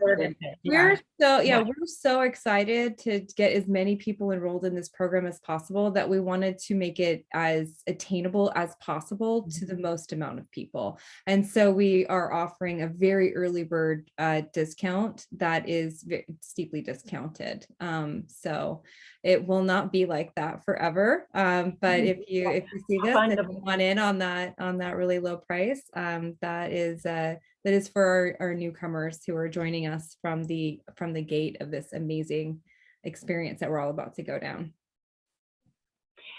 so excited to get as many people enrolled in this program as possible, that we wanted to make it as attainable as possible to the most amount of people. And so we are offering a very early bird discount that is steeply discounted. So it will not be like that forever. But if you see this and you want in on that really low price, that is for our newcomers who are joining us from the gate of this amazing experience that we're all about to go down.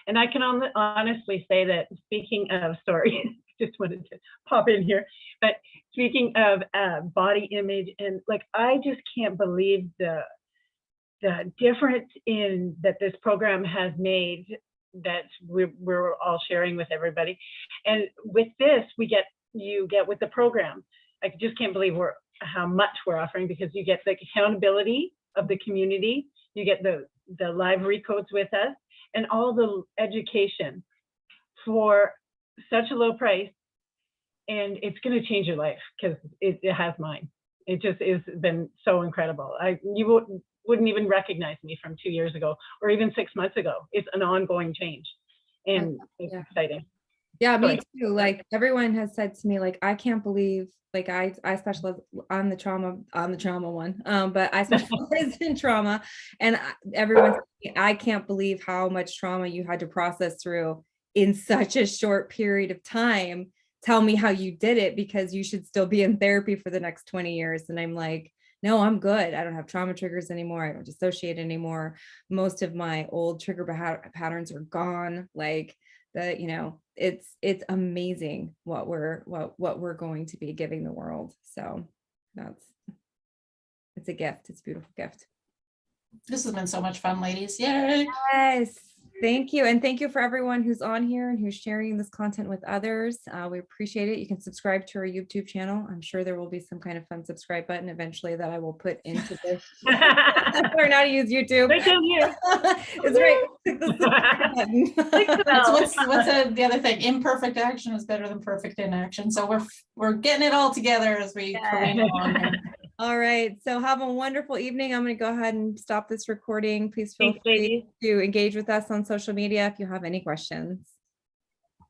And I can honestly say that, speaking of, sorry, just wanted to pop in here, but speaking of body image, and like, I just can't believe the difference in that this program has made, that we're all sharing with everybody. And with this, you get with the program, I just can't believe how much we're offering, because you get the accountability of the community, you get the live recodes with us, and all the education for such a low price. And it's going to change your life, because it has mine. It just has been so incredible. You wouldn't even recognize me from 2 years ago, or even 6 months ago. It's an ongoing change, and it's exciting. Yeah, me too. Like, everyone has said to me, like, I can't believe, like, I specialize on the trauma one, but I specialize in trauma, and everyone's saying, I can't believe how much trauma you had to process through in such a short period of time. Tell me how you did it, because you should still be in therapy for the next 20 years. And I'm like, no, I'm good. I don't have trauma triggers anymore. I don't dissociate anymore. Most of my old trigger patterns are gone. Like, it's amazing what we're going to be giving the world. So it's a gift. It's a beautiful gift. This has been so much fun, ladies. Yay. Yes. Thank you. And thank you for everyone who's on here and who's sharing this content with others. We appreciate it. You can subscribe to our YouTube channel. I'm sure there will be some kind of fun subscribe button eventually that I will put into this. Learn how to use YouTube. Right down here. It's right. What's the other thing? Imperfect action is better than perfect inaction. So we're getting it all together as we careen along here. All right. So have a wonderful evening. I'm going to go ahead and stop this recording. Please feel free to engage with us on social media if you have any questions.